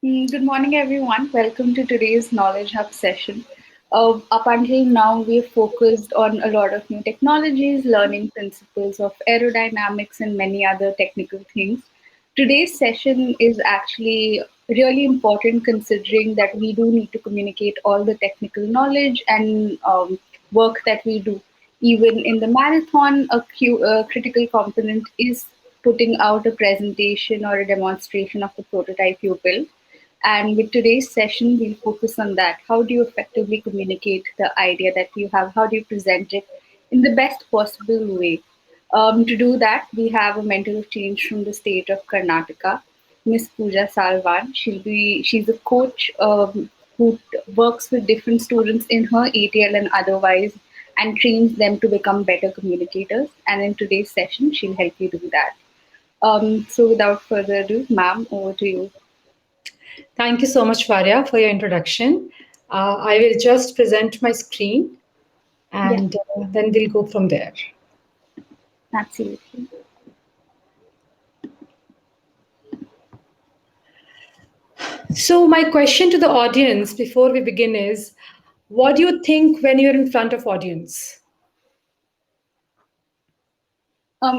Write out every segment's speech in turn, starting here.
Good morning, everyone. Welcome to today's Knowledge Hub session. Up until now, we've focused on a lot of new technologies, learning principles of aerodynamics, and many other technical things. Today's session is actually really important considering that we do need to communicate all the technical knowledge and work that we do. Even in the marathon, a critical component is putting out a presentation or a demonstration of the prototype you built. And with today's session, we'll focus on that. How do you effectively communicate the idea that you have? How do you present it in the best possible way? To do that, we have a mentor of change from the state of Karnataka, Miss Pooja Salvan. She's a coach who works with different students in her ATL and otherwise, and trains them to become better communicators. And in today's session, she'll help you do that. So without further ado, ma'am, over to you. Thank you so much, Varya, for your introduction. I will just present my screen Yeah, and then we'll go from there. absolutely. So, my question to the audience before we begin is, what do you think when you're in front of audience?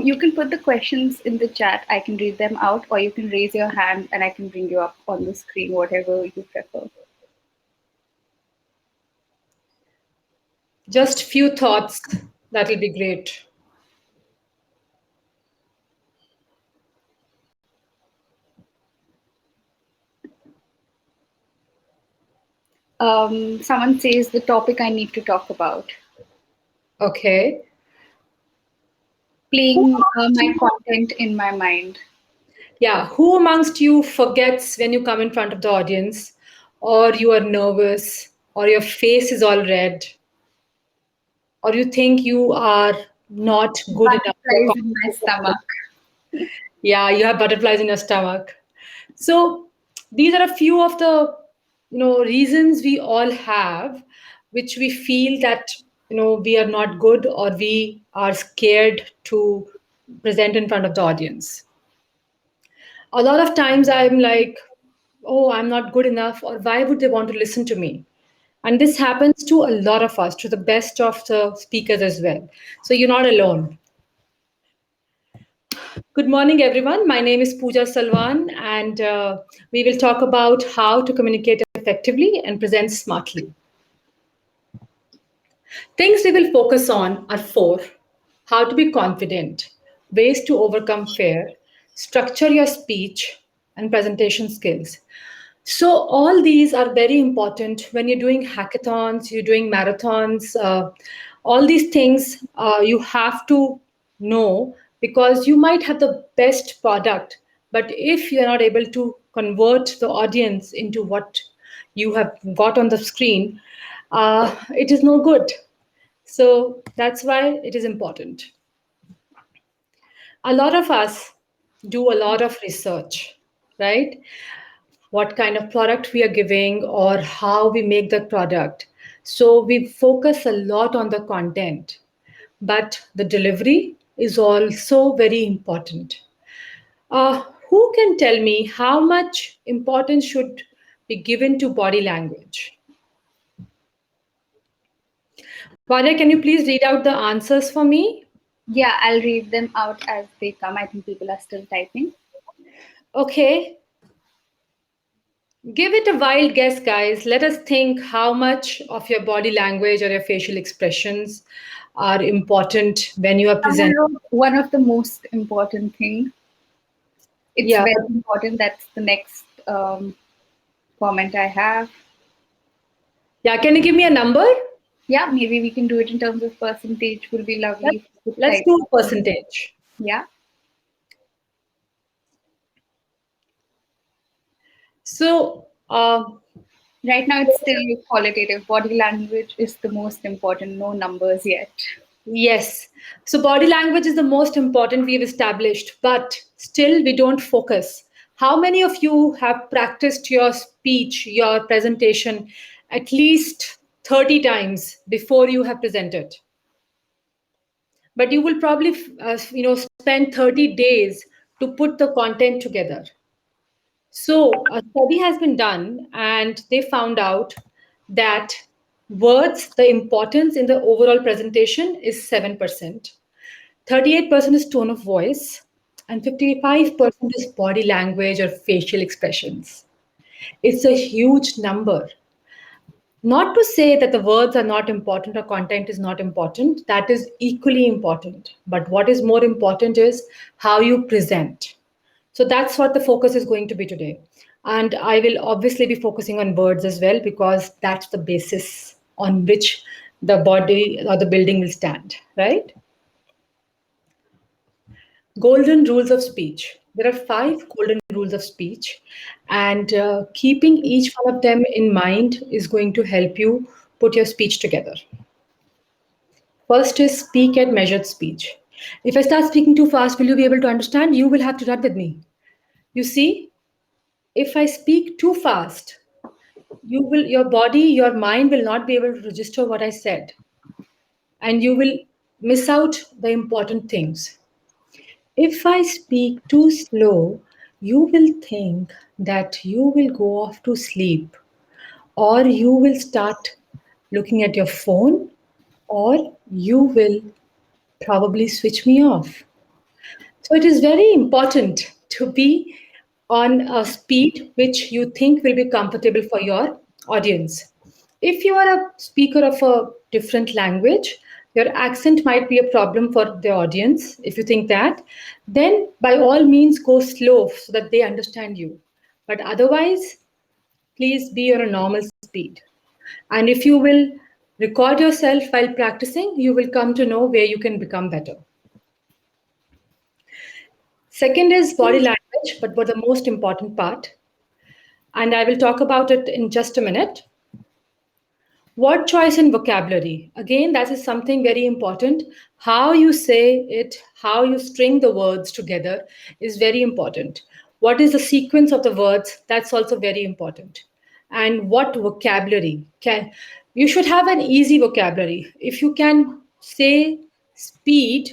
You can put the questions in the chat. I can read them out, or you can raise your hand and I can bring you up on the screen, whatever you prefer. Just few thoughts. That'll be great. Someone says the topic I need to talk about. Okay. Who Playing amongst my you, content in my mind. yeah, who amongst you forgets when you come in front of the audience, or you are nervous, or your face is all red, or you think you are not good enough for Butterflies in my competition? stomach. Yeah, you have butterflies in your stomach. So these are a few of the reasons we all have, which we feel that we are not good or we are scared to present in front of the audience. A lot of times I'm like, oh, I'm not good enough, or why would they want to listen to me? And this happens to a lot of us, to the best of the speakers as well. So you're not alone. Good morning, everyone. My name is Pooja Salwan, and we will talk about how to communicate effectively and present smartly. Things we will focus on are four: how to be confident, ways to overcome fear, structure your speech, and presentation skills. So, all these are very important when you're doing hackathons, you're doing marathons, all these things you have to know, because you might have the best product, but if you're not able to convert the audience into what you have got on the screen, it is no good. So, that's why it is important. A lot of us do a lot of research, right? What kind of product we are giving or how we make the product. So we focus a lot on the content, but the delivery is also very important. Who can tell me how much importance should be given to body language? Varya, can you please read out the answers for me? Yeah, I'll read them out as they come. I think people are still typing. Okay, give it a wild guess, guys. Let us think how much of your body language or your facial expressions are important when you are Someone presenting. wrote one of the most important thing. It's Yeah, very important. That's the next comment I have. yeah. Can you give me a number? Yeah, maybe we can do it in terms of percentage. Would be lovely Let's, if you could let's type do a something. percentage. Yeah. So, Right now, it's still qualitative. Body language is the most important. No numbers yet. yes. So, body language is the most important we've established, but still we don't focus. How many of you have practiced your speech, your presentation at least 30 times before you have presented? But you will probably spend 30 days to put the content together. So, a study has been done, and they found out that words, the importance in the overall presentation is 7%, 38% is tone of voice, and 55% is body language or facial expressions. It's a huge number. Not to say that the words are not important or content is not important, that is equally important. But what is more important is how you present. So that's what the focus is going to be today. And I will obviously be focusing on words as well because that's the basis on which the body or the building will stand, right? Golden rules of speech. There are five golden rules of speech, and keeping each one of them in mind is going to help you put your speech together. First is speak at measured speech. If I start speaking too fast, will you be able to understand? You will have to run with me. You see, if I speak too fast, your body, your mind will not be able to register what I said, and you will miss out the important things. If I speak too slow, you will think that you will go off to sleep, or you will start looking at your phone, or you will probably switch me off. So it is very important to be on a speed which you think will be comfortable for your audience. If you are a speaker of a different language, your accent might be a problem for the audience. If you think that, then by all means go slow so that they understand you. But otherwise, please be on a normal speed. And if you will record yourself while practicing, you will come to know where you can become better. Second is body language, but the most important part, and I will talk about it in just a minute. Word choice and vocabulary. Again, that is something very important. How you say it, how you string the words together is very important. What is the sequence of the words? That's also very important. And what vocabulary can you should have an easy vocabulary. If you can say speed,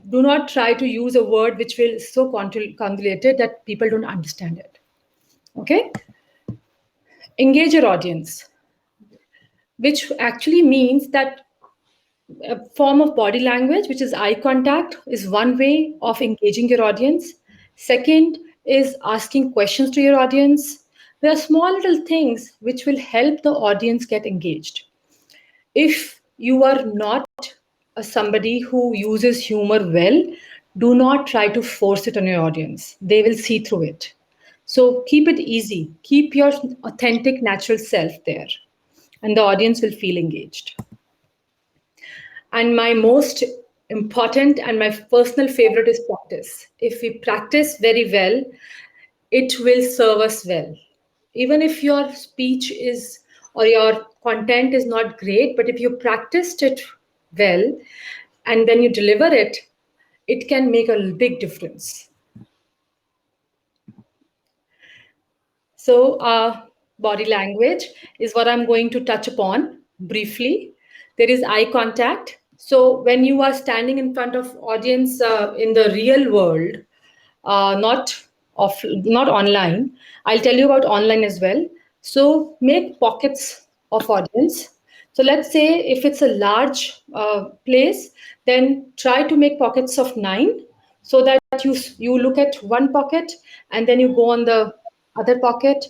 do not try to use a word which will so convoluted that people don't understand it. Okay? Engage your audience, which actually means that a form of body language, which is eye contact, is one way of engaging your audience. Second is asking questions to your audience. There are small little things which will help the audience get engaged. If you are not somebody who uses humor well, do not try to force it on your audience. They will see through it. So keep it easy. Keep your authentic, natural self there, and the audience will feel engaged. And my most important and my personal favorite is practice. If we practice very well, it will serve us well. Even if your speech is or your content is not great, but if you practiced it well and then you deliver it, it can make a big difference. So, body language is what I'm going to touch upon briefly. There is eye contact. So, when you are standing in front of audience in the real world, not not online, I'll tell you about online as well. So, make pockets of audience. So, let's say if it's a large place, then try to make pockets of 9 so that you look at one pocket and then you go on the other pocket,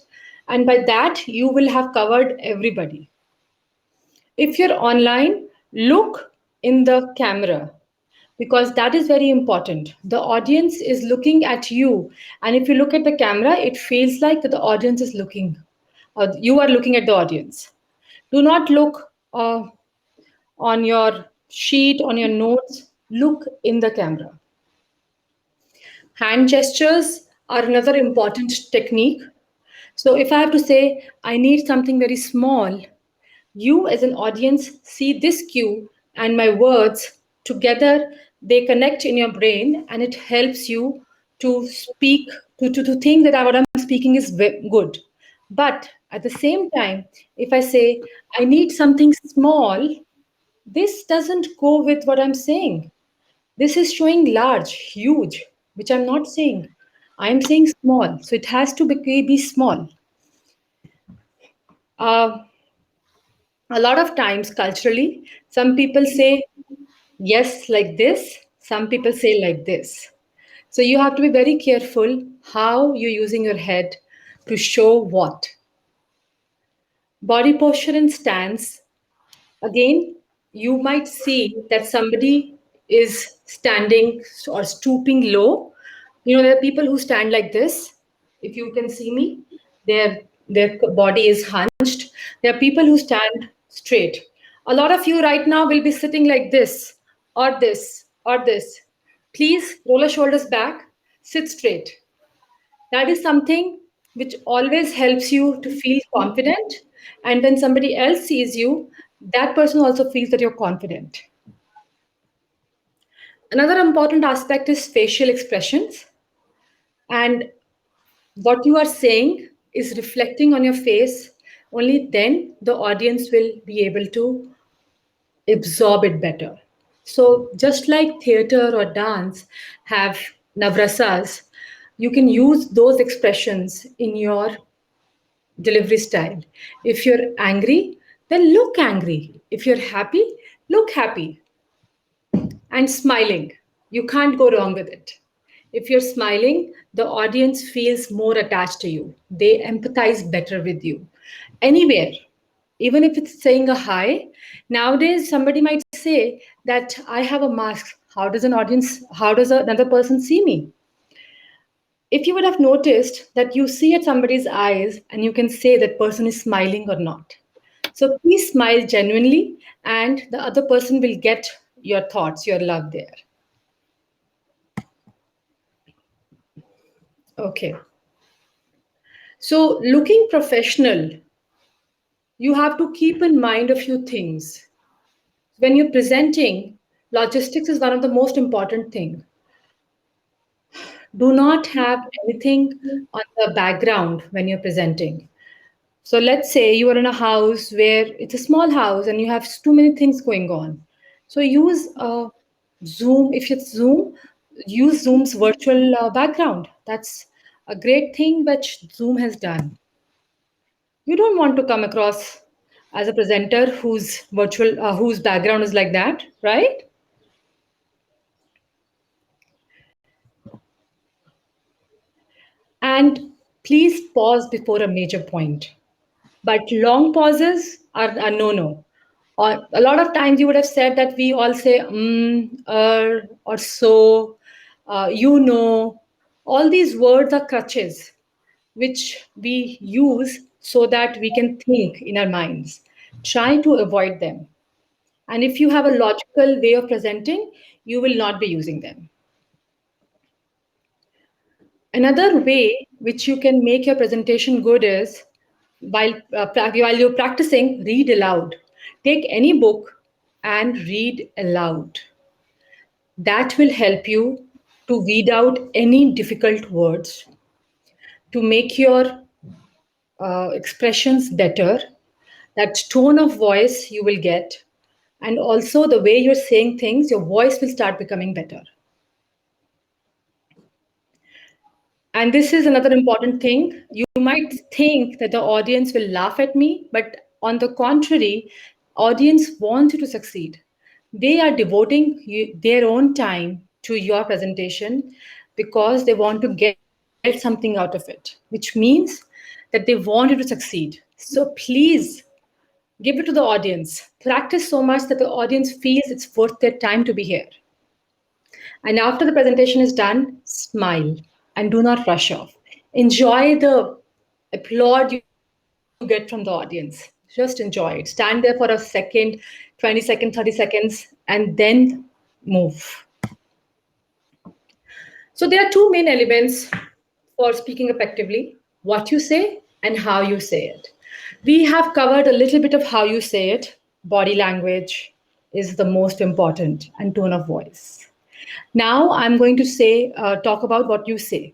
and by that you will have covered everybody. If you're online, look in the camera because that is very important. The audience is looking at you, and if you look at the camera, it feels like that the audience is looking, or you are looking at the audience. Do not look on your sheet, on your notes. Look in the camera. Hand gestures are another important technique. So if I have to say, I need something very small, you as an audience see this cue and my words together, they connect in your brain and it helps you to speak, to think that what I'm speaking is good. But at the same time, if I say, I need something small, this doesn't go with what I'm saying. This is showing large, huge, which I'm not saying. I'm saying small, so it has to be small. Uh, a lot of times, culturally, some people say yes like this, some people say like this. So you have to be very careful how you're using your head to show what. Body posture and stance. Again, you might see that somebody is standing or stooping low. You know, there are people who stand like this. If you can see me, their body is hunched. There are people who stand straight. A lot of you right now will be sitting like this or this or this. Please roll your shoulders back, sit straight. That is something which always helps you to feel confident. And when somebody else sees you, that person also feels that you're confident. Another important aspect is facial expressions. And what you are saying is reflecting on your face. Only then the audience will be able to absorb it better. So, just like theater or dance have navrasas, you can use those expressions in your delivery style. If you're angry, then look angry. If you're happy, look happy and smiling. You can't go wrong with it. If you're smiling, the audience feels more attached to you. They empathize better with you. Anywhere, even if it's saying a hi, nowadays somebody might say that I have a mask. How does another person see me? If you would have noticed that you see at somebody's eyes and you can say that person is smiling or not. So please smile genuinely, and the other person will get your thoughts, your love there. Okay. So looking professional, you have to keep in mind a few things. When you're presenting, logistics is one of the most important thing. Do not have anything on the background when you're presenting. So let's say you are in a house where it's a small house and you have too many things going on. So use Zoom. If it's Zoom, use Zoom's virtual background. That's a great thing which Zoom has done. You don't want to come across as a presenter whose background is like that, right? And please pause before a major point. But long pauses are a no-no. Or a lot of times you would have said that we all say or so, you know. All these words are crutches which we use so that we can think in our minds. Try to avoid them. And if you have a logical way of presenting, you will not be using them. Another way which you can make your presentation good is while you're practicing, read aloud. Take any book and read aloud. That will help you to weed out any difficult words, to make your expressions better, that tone of voice you will get, and also the way you're saying things, your voice will start becoming better. And this is another important thing. You might think that the audience will laugh at me, but on the contrary, audience wants you to succeed. They are devoting their own time to your presentation because they want to get something out of it, which means that they want you to succeed. So please give it to the audience. Practice so much that the audience feels it's worth their time to be here. And after the presentation is done, smile and do not rush off. Enjoy the applaud you get from the audience. Just enjoy it. Stand there for a second, 20 seconds, 30 seconds, and then move. So there are two main elements for speaking effectively: what you say and how you say it. We have covered a little bit of how you say it. Body language is the most important, and tone of voice. Now I'm going to talk about what you say.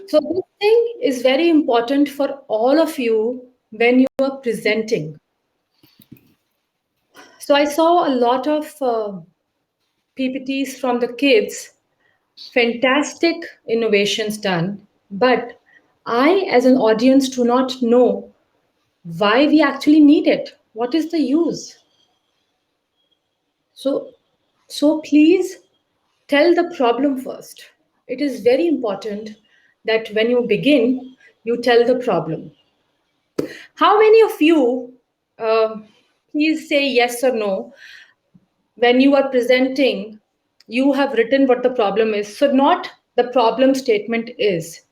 So this thing is very important for all of you when you are presenting. So I saw a lot of PPTs from the kids Fantastic innovations done, but I, as an audience, do not know why we actually need it. What is the use? So, so please tell the problem first. It is very important that when you begin, you tell the problem. How many of you, please say yes or no, when you are presenting, you have written what the problem is. So, not the problem statement is,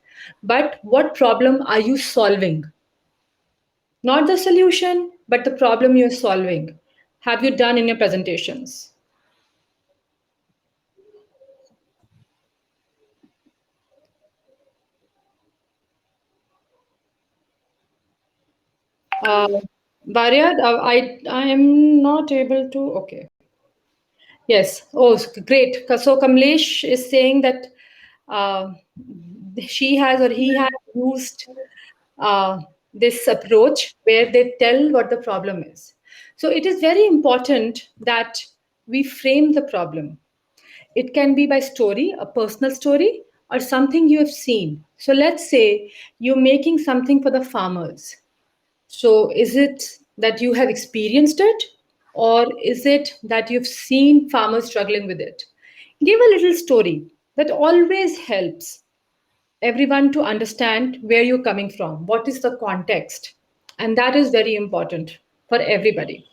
but what problem are you solving? Not the solution, but the problem you're solving. Have you done in your presentations? Uh, Varya, I am not able to. Okay. Yes. Oh, great. So Kamlesh is saying that uh, she has or he has used uh, this approach where they tell what the problem is. So it is very important that we frame the problem. It can be by story, a personal story, or something you have seen. So let's say you're making something for the farmers. So, is it that you have experienced it, or is it that you've seen farmers struggling with it? Give a little story that always helps everyone to understand where you're coming from, what is the context, and that is very important for everybody.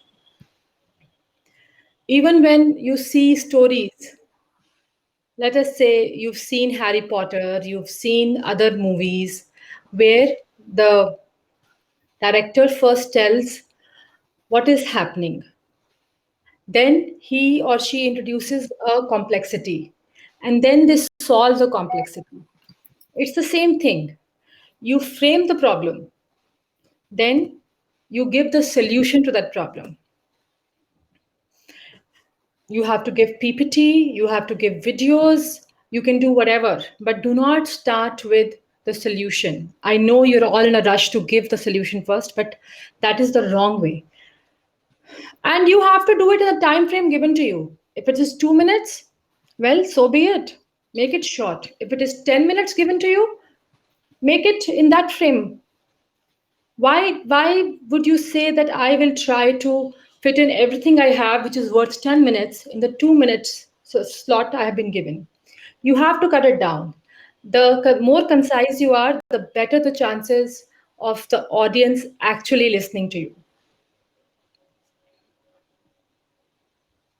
Even when you see stories, let us say you've seen Harry Potter, you've seen other movies where the director first tells what is happening. Then he or she introduces a complexity, and then they solve the complexity. It's the same thing. You frame the problem, then you give the solution to that problem. You have to give PPT, you have to give videos, you can do whatever, but do not start with the solution. I know you're all in a rush to give the solution first, but that is the wrong way. And you have to do it in the time frame given to you. If it is 2 minutes, well, so be it. Make it short. If it is 10 minutes given to you, make it in that frame. Why would you say that I will try to fit in everything I have, which is worth 10 minutes, in the 2 minutes slot I have been given? You have to cut it down. The more concise you are, the better the chances of the audience actually listening to you.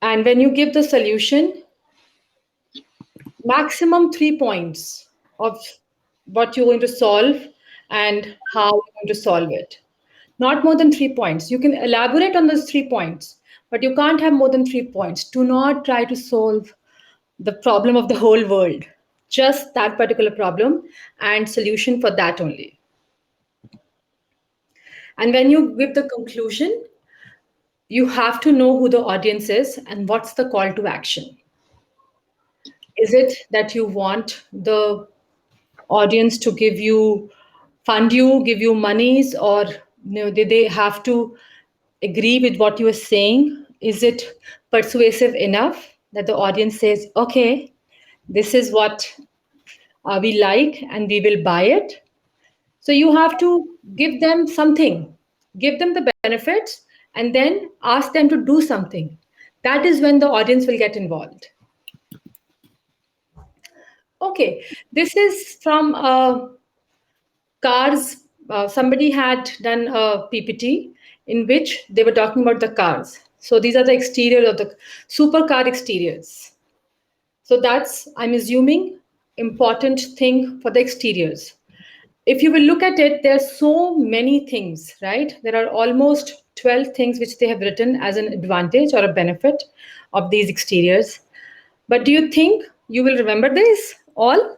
And when you give the solution, maximum 3 points of what you're going to solve and how you're going to solve it. Not more than 3 points. You can elaborate on those 3 points, but you can't have more than 3 points. Do not try to solve the problem of the whole world, just that particular problem and solution for that only. And when you give the conclusion, you have to know who the audience is and what's the call to action. Is it that you want the audience to give you fund you, give you monies, or did they have to agree with what you are saying? Is it persuasive enough that the audience says, okay, this is what we like and we will buy it? So you have to give them something, give them the benefits, and then ask them to do something. That is when the audience will get involved. Okay, this is from cars. Somebody had done a PPT in which they were talking about the cars. So these are the exterior of the supercar exteriors. So that's, I'm assuming, important thing for the exteriors. If you will look at it, there are so many things, right? There are almost 12 things which they have written as an advantage or a benefit of these exteriors. But do you think you will remember this all?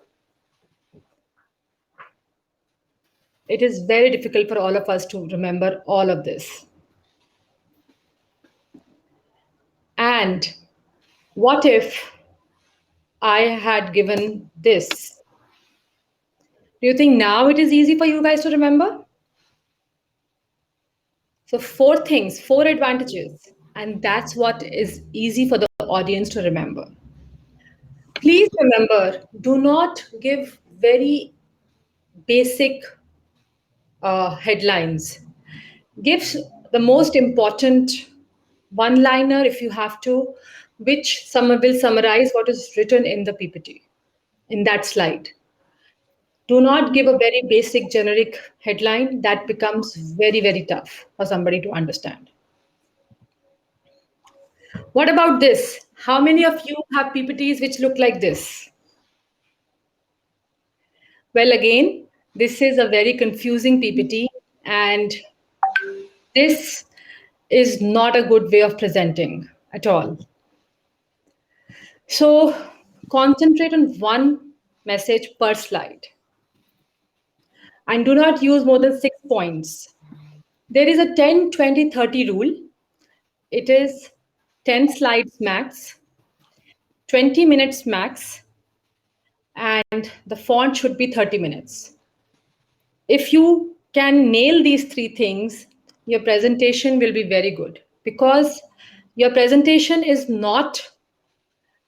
It is very difficult for all of us to remember all of this. And what if I had given this? Do you think now it is easy for you guys to remember? So, four things, four advantages. And that's what is easy for the audience to remember. Please remember, do not give very basic headlines. Give the most important one liner if you have to, which some will summarize what is written in the PPT in that slide. Do not give a very basic generic headline that becomes very, very tough for somebody to understand. What about this? How many of you have PPTs which look like this? Well, again, this is a very confusing PPT, and this is not a good way of presenting at all. So, concentrate on one message per slide and do not use more than 6 points. There is a 10, 20, 30 rule. It is 10 slides max, 20 minutes max, and the font should be 30 minutes. If you can nail these three things, your presentation will be very good because your presentation is not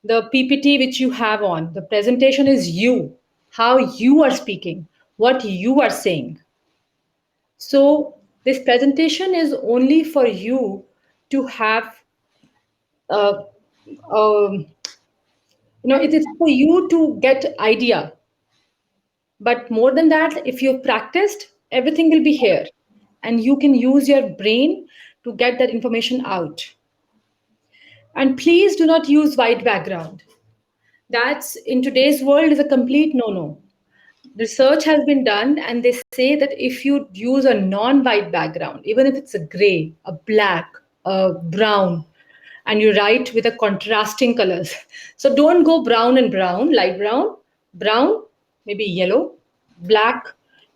the PPT which you have on. The presentation is you, how you are speaking, what you are saying. So, this presentation is only for you to have, uh, um, it is for you to get idea. But more than that, if you've practiced, everything will be here. And you can use your brain to get that information out. And please do not use white background. That's in today's world is a complete no-no. Research has been done and they say that if you use a non-white background, even if it's a gray, a black, a brown, and you write with a contrasting colors. So don't go brown and brown, light brown, brown, maybe yellow, black,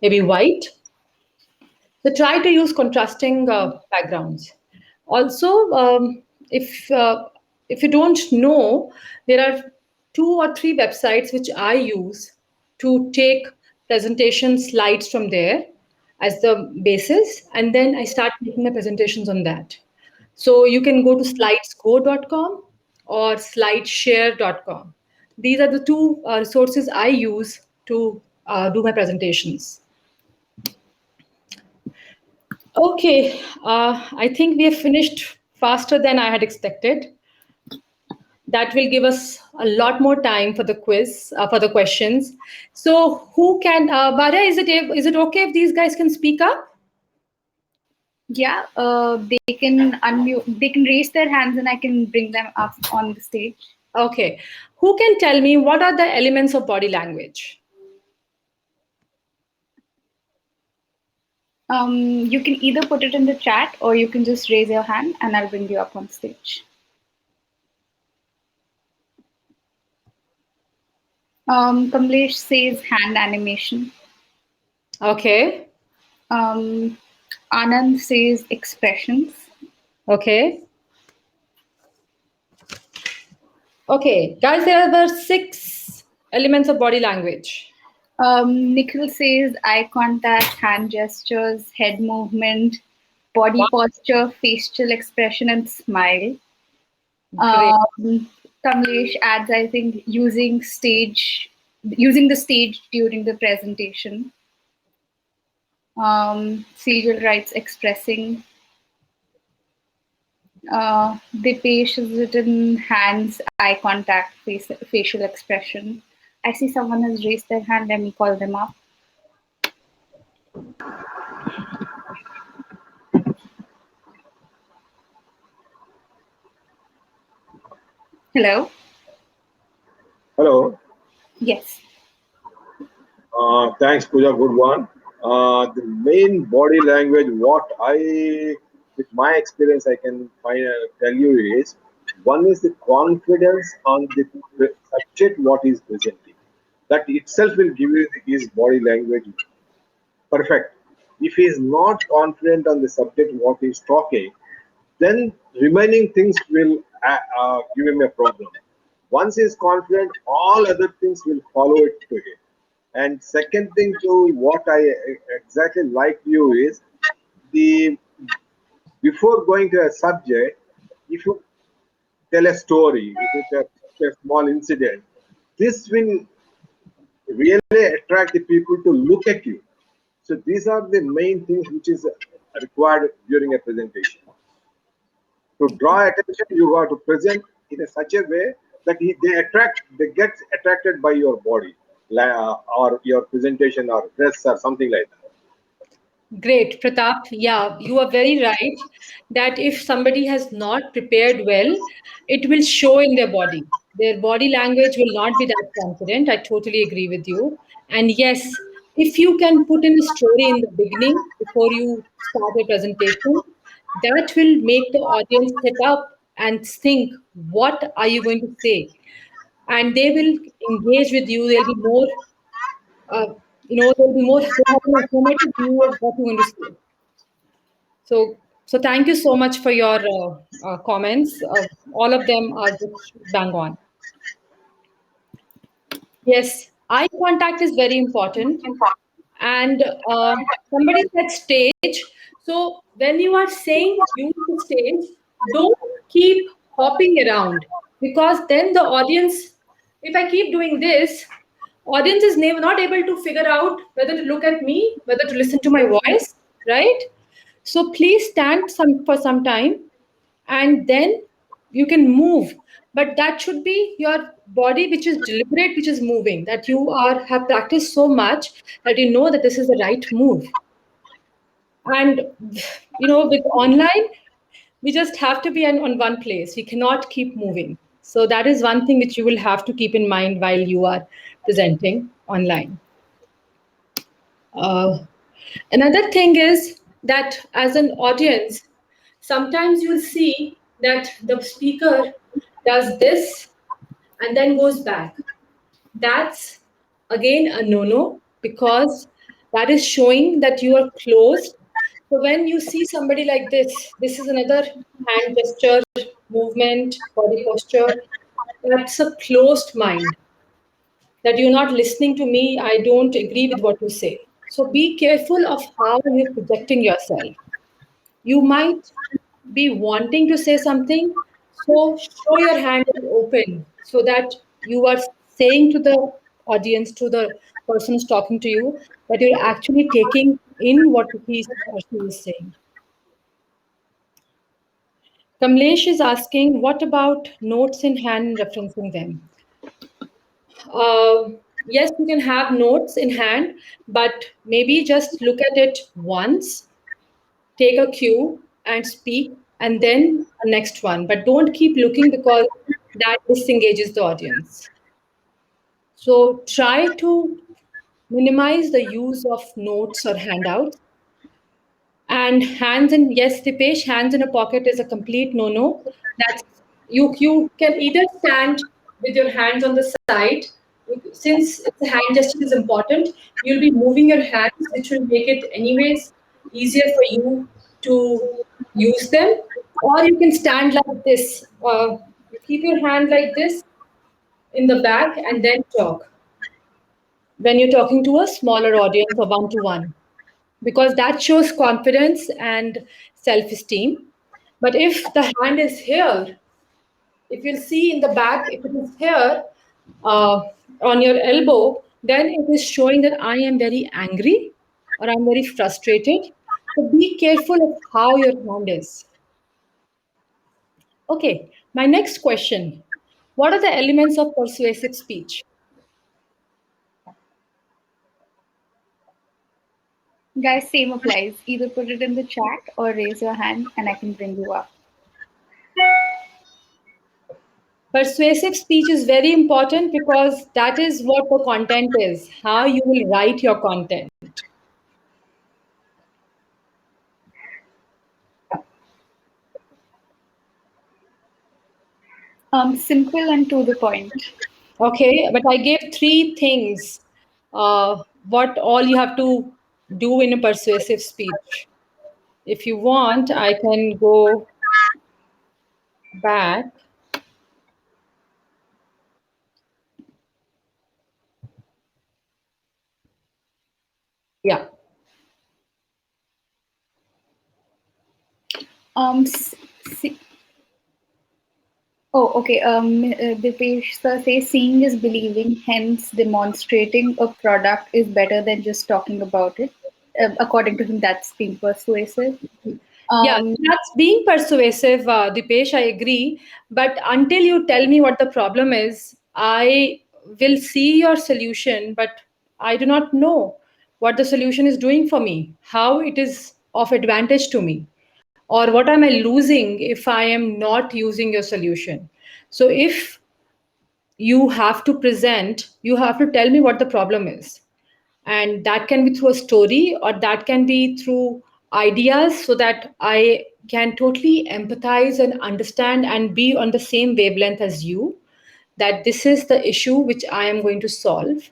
maybe white. So try to use contrasting backgrounds. Also, if you don't know, there are 2 or 3 websites which I use to take presentation slides from there as the basis, and then I start making my presentations on that. So you can go to slidesgo.com or slideshare.com. These are the two resources I use to do my presentations. Okay, I think we have finished faster than I had expected. That will give us a lot more time for the quiz, for the questions. So, who can, Bharya, is it okay if these guys can speak up? Yeah, they can unmute, they can raise their hands and I can bring them up on the stage. Okay. Who can tell me what are the elements of body language? You can either put it in the chat or you can just raise your hand and I'll bring you up on stage. Kamlesh says hand animation. Okay. Um, Anand says expressions. Okay. Okay. Guys, there were 6 elements of body language. Nikhil says eye contact, hand gestures, head movement, body Wow, posture, facial expression, and smile. great. Kamlesh adds, I think, using the stage during the presentation. Sejal writes expressing. Dipesh has written hands, eye contact, facial expression. I see someone has raised their hand. Let me call them up. Hello. Hello. Yes. Thanks, Pooja. Good one. The main body language, with my experience, I can tell you is one is the confidence on the subject what he is presenting. That itself will give you his body language perfect. If he is not confident on the subject what he is talking, then remaining things will give him a problem. Once he is confident, all other things will follow it to him. And second thing to what I exactly like you is the before going to a subject, if you tell a story, if it's a small incident, This will really attract the people to look at you. So these are the main things which is required during a presentation. To draw attention, you have to present in a such a way that they get attracted by your body, or your presentation, or dress, or something like that. Great, Pratap. Yeah, you are very right that if somebody has not prepared well, it will show in their body. Their body language will not be that confident. I totally agree with you. And yes, if you can put in a story in the beginning before you start a presentation, that will make the audience sit up and think, what are you going to say? And they will engage with you. They'll be more uh, there'll be more, they have an affirmative view of what you want to say. So thank you so much for your comments. All of them are just bang on. Yes, eye contact is very important. And somebody said stage. So when you are saying use the stage, don't keep hopping around, because then the audience, if I keep doing this, audience is not able to figure out whether to look at me, whether to listen to my voice, right? So please stand for some time, and then you can move, but that should be your body which is deliberate, which is moving, that you are have practiced so much that you know that this is the right move. And with online, we just have to be on one place, we cannot keep moving. So that is one thing which you will have to keep in mind while you are presenting online. uh, Another thing is that as an audience, sometimes you'll see that the speaker does this and then goes back. That's again a no no, because that is showing that you are closed. So when you see somebody like this is another hand gesture, movement, body posture. That's a closed mind, that you're not listening to me, I don't agree with what you say. So be careful of how you're projecting yourself. You might be wanting to say something, so show your hand is open so that you are saying to the audience, to the person who's talking to you, that you're actually taking in what he or she is saying. Kamlesh is asking, what about notes in hand and referencing them? Uh, yes, you can have notes in hand, but maybe just look at it once, take a cue and speak, and then a next one. But don't keep looking, because that disengages the audience. So try to minimize the use of notes or handouts. And hands in, yes, Dipesh, hands in a pocket is a complete no-no. That's you can either stand with your hands on the side. Since the hand gesture is important, you'll be moving your hands, which will make it anyways easier for you to use them. Or you can stand like this. You keep your hand like this in the back and then talk when you're talking to a smaller audience or one to one, because that shows confidence and self esteem. But if the hand is here, if you'll see in the back, if it is here uh, on your elbow, then it is showing that I am very angry or I'm very frustrated. So be careful of how your hand is. Okay, my next question. What are the elements of persuasive speech? Guys, same applies. Either put it in the chat or raise your hand and I can bring you up. Persuasive speech is very important because that is what the content is, how you will write your content. Simple and to the point. Okay, but I gave three things. What all you have to do in a persuasive speech. If you want, I can go back. Yeah. Um, s- see, Oh, okay. Dipesh sir says seeing is believing, hence demonstrating a product is better than just talking about it. According to him, that's being persuasive. Yeah, Um, that's being persuasive, Dipesh, I agree. But until you tell me what the problem is, I will see your solution, but I do not know what the solution is doing for me, how it is of advantage to me, or what am I losing if I am not using your solution. So if you have to present, you have to tell me what the problem is, and that can be through a story or that can be through ideas so that I can totally empathize and understand and be on the same wavelength as you, that this is the issue which I am going to solve.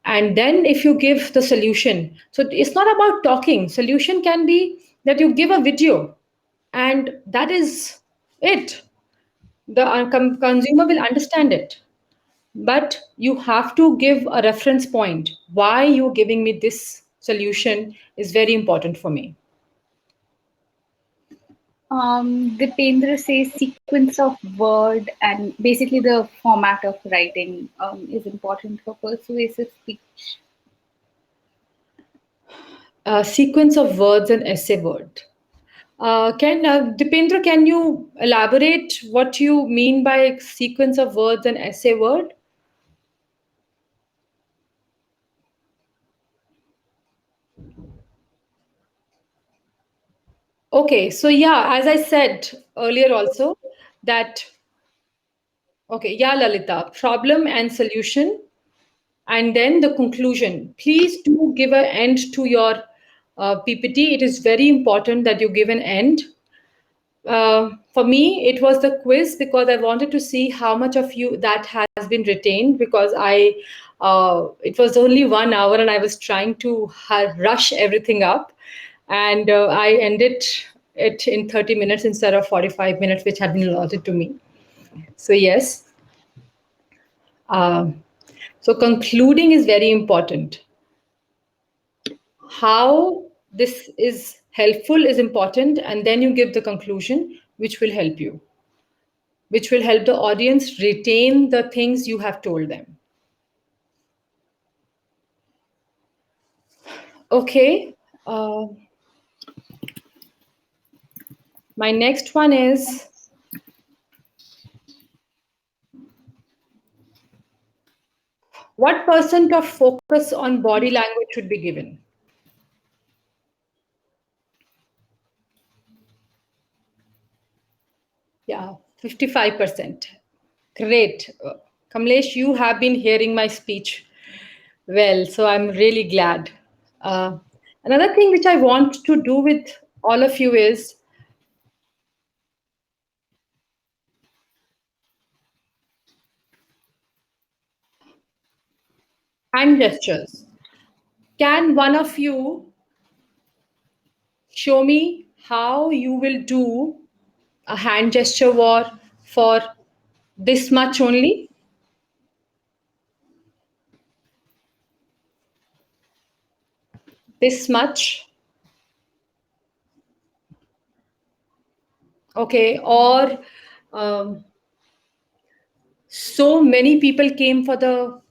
And then if you give the solution, so it's not about talking, solution can be that you give a video, and that is it. The consumer will understand it, but you have to give a reference point. Why you're giving me this solution is very important for me. Dipendra says sequence of word and basically the format of writing is important for persuasive speech. Sequence of words and essay word. Can Dipendra, can you elaborate what you mean by sequence of words and essay word? Okay, so yeah, as I said earlier also, that okay, yeah, Lalita, problem and solution, and then the conclusion. Please do give an end to your PPT. It is very important that you give an end. For me, it was the quiz because I wanted to see how much of you that has been retained, because it was only 1 hour and I was trying to rush everything up, and I ended it in 30 minutes instead of 45 minutes, which had been allotted to me. So yes, um, so concluding is very important. How this is helpful is important, and then you give the conclusion, which will help you, which will help the audience retain the things you have told them. Okay, uh, my next one is, what percent of focus on body language should be given? Yeah, 55%. Great. Kamlesh, you have been hearing my speech well, so I'm really glad. Uh, Another thing which I want to do with all of you is hand gestures. Can one of you show me how you will do a hand gesture war for this much only? This much? Okay. Or um, so many people came for the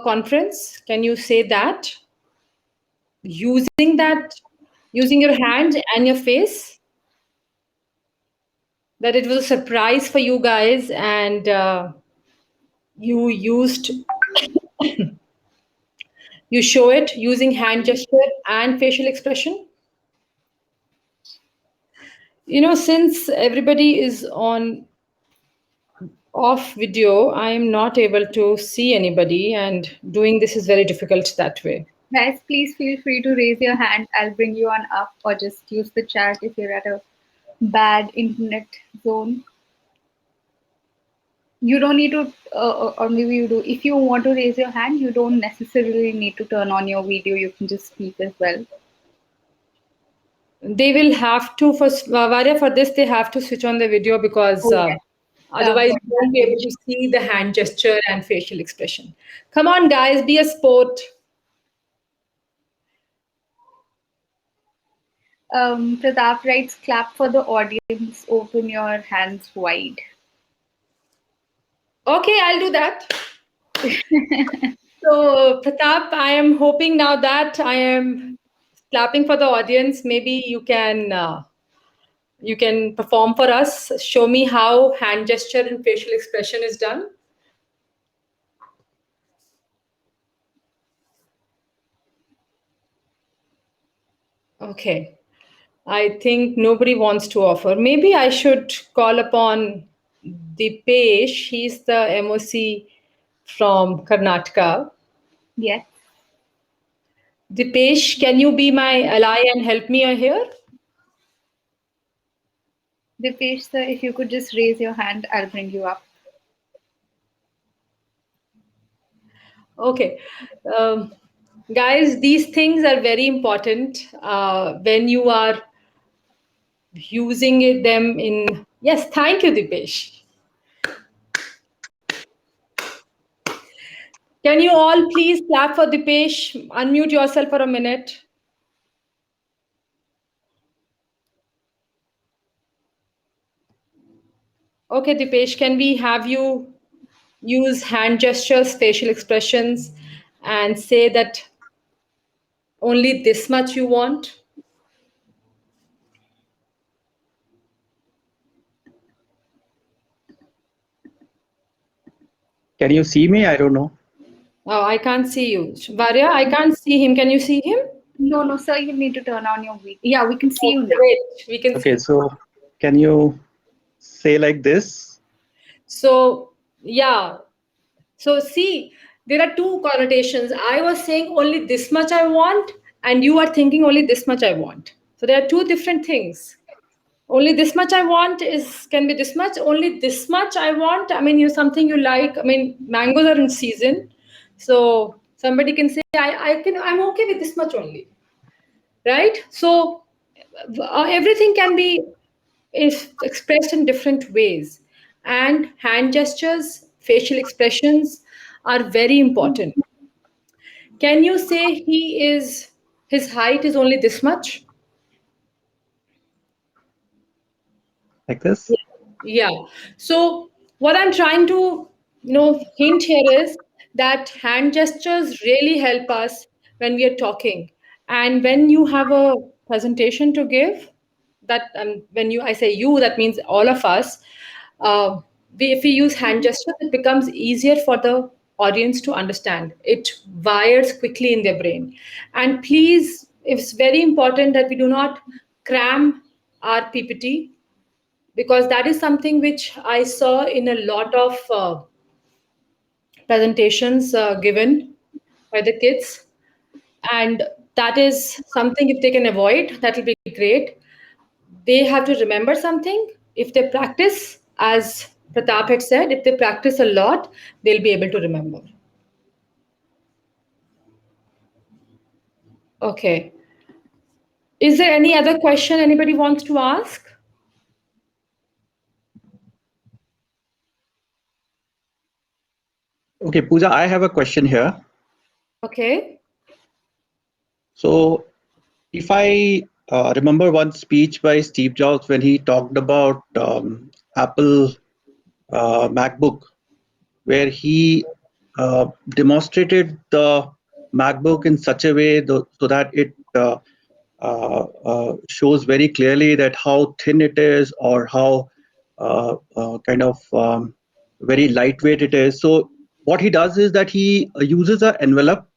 conference. Can you say that using that, using your hand and your face, that it was a surprise for you guys, and you used you show it using hand gesture and facial expression? Since everybody is on off video, I am not able to see anybody, and doing this is very difficult that way. Guys, please feel free to raise your hand. I'll bring you on up, or just use the chat if you're at a bad internet zone. You don't need to, or maybe you do. If you want to raise your hand, you don't necessarily need to turn on your video. You can just speak as well. They will have to, for Varya, for this, they have to switch on the video, because Oh, yes. otherwise For you won't be able to see the hand gesture and facial expression. Come on, guys, be a sport. Pratap writes, clap for the audience, open your hands wide. Okay, I'll do that. So, Pratap, I am hoping now that I am clapping for the audience. Maybe you can perform for us. Show me how hand gesture and facial expression is done. Okay. I think nobody wants to offer. Maybe I should call upon Dipesh. He's the MOC from Karnataka. Yes. Dipesh, can you be my ally and help me here? Dipesh sir, if you could just raise your hand, I'll bring you up. Okay. Um, Guys, these things are very important when you are using them in. Yes, thank you, Dipesh. Can you all please clap for Dipesh? Unmute yourself for a minute. Okay, Dipesh, can we have you use hand gestures, facial expressions, and say that only this much you want? Can you see me? I don't know. Oh, I can't see you. Varya, I can't see him. Can you see him? No, no, sir, you need to turn on your video. Yeah, we can see Oh, you now. great. We can Okay, see. so can you say like this? So, yeah. So, see, there are two connotations. I was saying only this much I want, and you are thinking only this much I want. So, there are two different things. Only this much I want is can be this much. Only this much I want. I mean, you something you like. I mean, mangoes are in season, so somebody can say, I'm okay with this much only, right? So, everything can be is expressed in different ways, and hand gestures, facial expressions are very important. Can you say his height is only this much? Like this? Yeah. Yeah. So what I'm trying to, hint here is that hand gestures really help us when we are talking. And when you have a presentation to give, that when you I say you, that means all of us. Uh, if we use hand gestures, it becomes easier for the audience to understand. It wires quickly in their brain. And please, it's very important that we do not cram our PPT, because that is something which I saw in a lot of presentations given by the kids. And that is something, if they can avoid, that will be great. They have to remember something. If they practice, as Pratap had said, if they practice a lot, they'll be able to remember. Okay. Is there any other question anybody wants to ask? Okay, Pooja, I have a question here. Okay. So, if I remember one speech by Steve Jobs when he talked about Apple MacBook, where he demonstrated the MacBook in such a way so that it shows very clearly that how thin it is or how kind of very lightweight it is. So what he does is that he uses an envelope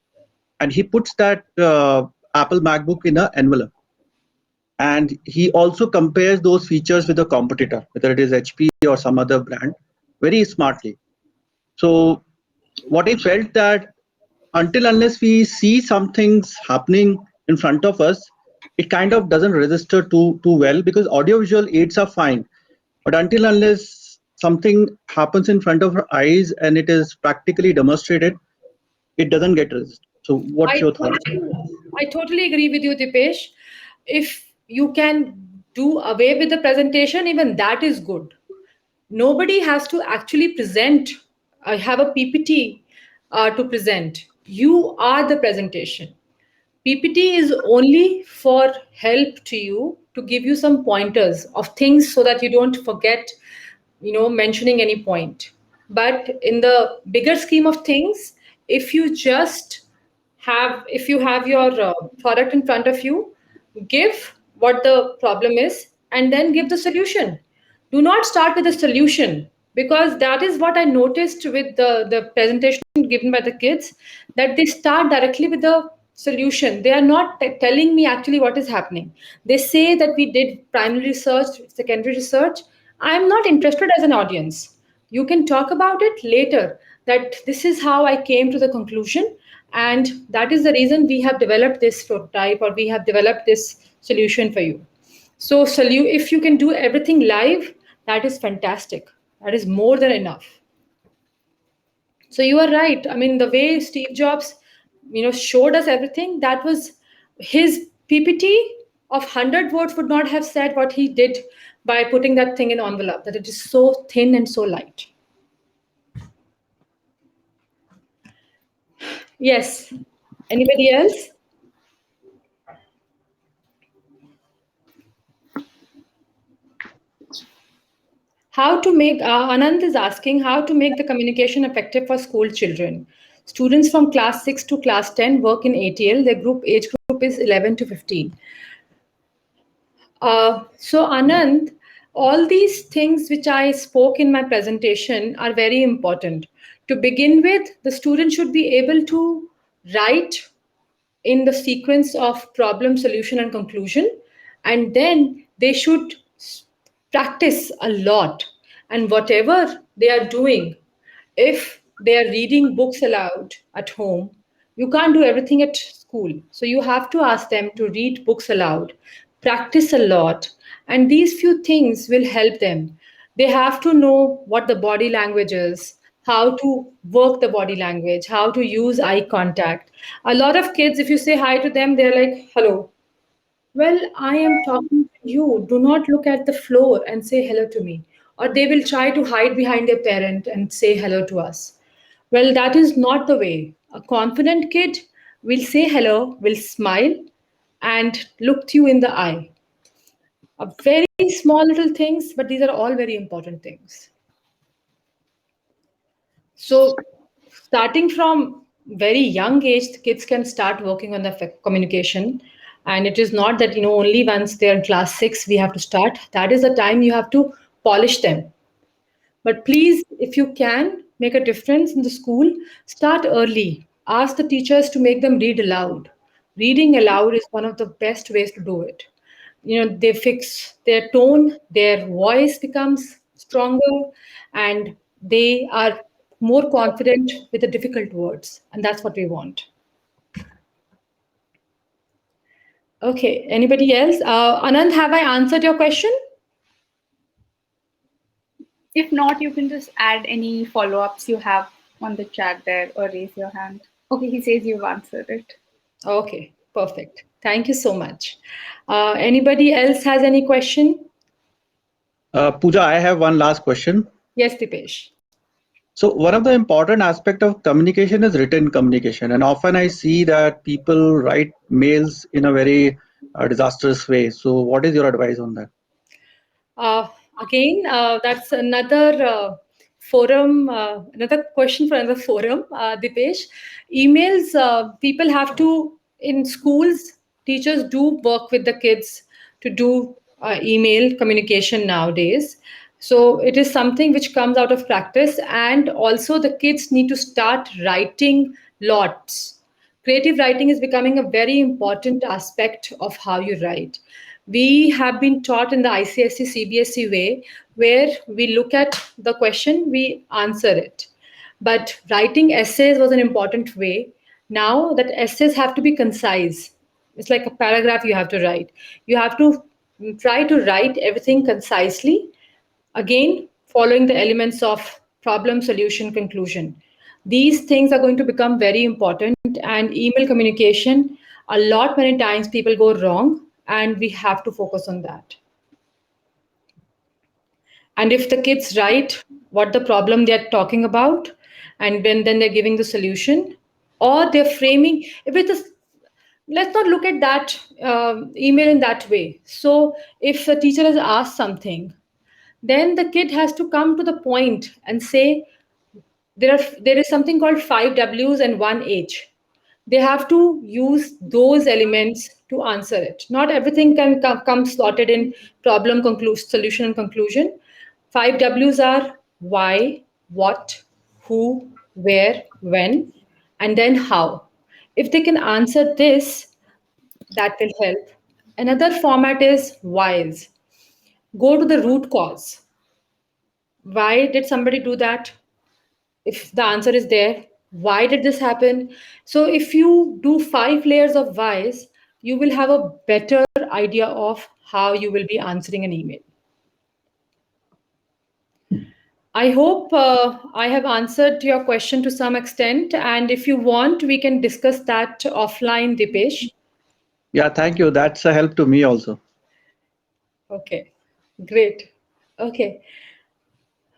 and he puts that Apple MacBook in an envelope, and he also compares those features with a competitor, whether it is HP or some other brand, very smartly. So what he felt that until unless we see some things happening in front of us, it kind of doesn't register too well, because audiovisual aids are fine, but until unless something happens in front of our eyes and it is practically demonstrated, it doesn't get registered. So what's I your thought? totally, I totally agree with you, Dipesh. If you can do away with the presentation, even that is good. Nobody has to actually present, have a PPT to present. You are the presentation. PPT is only for help to you, to give you some pointers of things so that you don't forget, mentioning any point. But in the bigger scheme of things, if you just if you have your product in front of you, give what the problem is and then give the solution. Do not start with the solution, because that is what I noticed with the presentation given by the kids, that they start directly with the solution. They are not telling me actually what is happening. They say that we did primary research, secondary research. I am not interested as an audience. You can talk about it later, that this is how I came to the conclusion, and that is the reason we have developed this prototype, or we have developed this solution for you. So, if you can do everything live, that is fantastic. That is more than enough. So you are right. I mean, the way Steve Jobs, showed us everything, that was his PPT of 100 words would not have said what he did by putting that thing in envelope, that it is so thin and so light. Yes. Anybody else? How to make, Anand is asking how to make the communication effective for school children. Students from class 6 to class 10 work in ATL. Their age group is 11 to 15. So, Anand, all these things which I spoke in my presentation are very important. To begin with, the student should be able to write in the sequence of problem, solution, and conclusion, and then they should practice a lot. And whatever they are doing, if they are reading books aloud at home, you can't do everything at school. So you have to ask them to read books aloud, practice a lot, and these few things will help them. They have to know what the body language is, how to work the body language, how to use eye contact. A lot of kids, if you say hi to them, they're like, hello. Well, I am talking to you. Do not look at the floor and say hello to me. Or they will try to hide behind their parent and say hello to us. Well, that is not the way. A confident kid will say hello, will smile, and look to you in the eye. Very small little things, but these are all very important things. So, starting from very young age, the kids can start working on the communication. And it is not that, only once they're in class 6, we have to start. That is the time you have to polish them. But please, if you can make a difference in the school, start early. Ask the teachers to make them read aloud. Reading aloud is one of the best ways to do it. They fix their tone, their voice becomes stronger, and they are more confident with the difficult words. And that's what we want. Okay, anybody else? Anand, have I answered your question? If not, you can just add any follow-ups you have on the chat there or raise your hand. Okay, he says you've answered it. Okay, perfect. Thank you so much. Anybody else has any question? Pooja, I have one last question. Yes, Dipesh. So one of the important aspect of communication is written communication, and often I see that people write mails in a very disastrous way. So what is your advice on that? Uh, Again, that's another another question for another forum, Dipesh. Emails, people have to, in schools, teachers do work with the kids to do email communication nowadays. So it is something which comes out of practice, and also the kids need to start writing lots. Creative writing is becoming a very important aspect of how you write. We have been taught in the ICSE CBSE way, where we look at the question, we answer it. But writing essays was an important way. Now that essays have to be concise. It's like a paragraph you have to write. You have to try to write everything concisely. Again, following the elements of problem, solution, conclusion. These things are going to become very important, and email communication, a lot many times people go wrong, and we have to focus on that. And if the kids write what the problem they're talking about, and then they're giving the solution, or they're framing with a let's not look at that email in that way. So if the teacher has asked something, then the kid has to come to the point and say, there is something called 5 W's and 1 H. They have to use those elements to answer it. Not everything can come slotted in problem, solution, and conclusion. 5 W's are why, what, who, where, when, and then how. If they can answer this, that will help. Another format is whys. Go to the root cause. Why did somebody do that? If the answer is there, why did this happen? So if you do 5 layers of whys, you will have a better idea of how you will be answering an email. I hope I have answered your question to some extent, and if you want, we can discuss that offline, Dipesh. Yeah, thank you. That's a help to me also. Okay, great. Okay.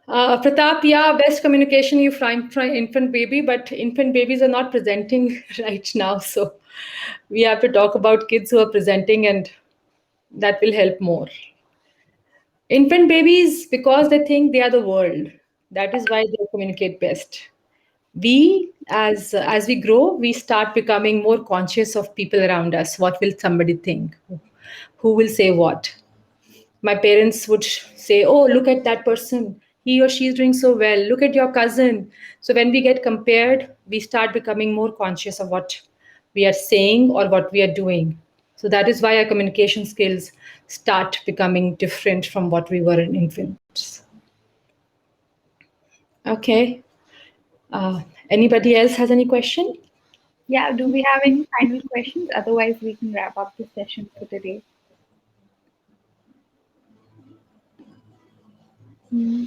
Pratap, yeah, best communication you find for infant baby, but infant babies are not presenting right now. So we have to talk about kids who are presenting, and that will help more. Infant babies, because they think they are the world, that is why they communicate best. We, as we grow, we start becoming more conscious of people around us. What will somebody think? Who will say what? My parents would say, oh, look at that person, he or she is doing so well, look at your cousin. So when we get compared, we start becoming more conscious of what we are saying or what we are doing. So that is why our communication skills start becoming different from what we were in infants. Okay. Anybody else has any question? Yeah, do we have any final questions? Otherwise, we can wrap up the session for today. Hmm.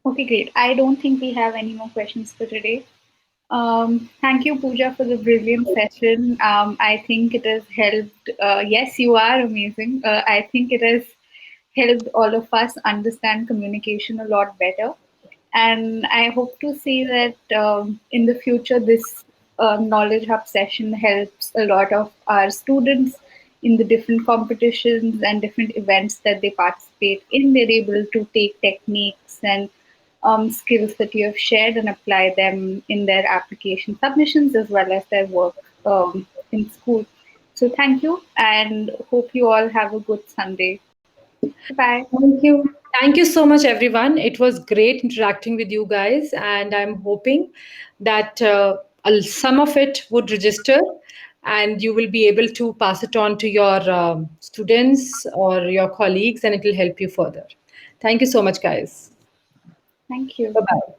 Okay, great. I don't think we have any more questions for today. Thank you, Pooja, for the brilliant session. I think it has helped. Yes, you are amazing. I think it has helped all of us understand communication a lot better. And I hope to see that in the future, this Knowledge Hub session helps a lot of our students in the different competitions and different events that they participate in. They're able to take techniques and skills that you have shared and apply them in their application submissions as well as their work in school. So thank you and hope you all have a good Sunday. Bye. Thank you. Thank you so much, everyone. It was great interacting with you guys, and I'm hoping that some of it would register and you will be able to pass it on to your students or your colleagues, and it will help you further. Thank you so much, guys. Thank you. Bye bye.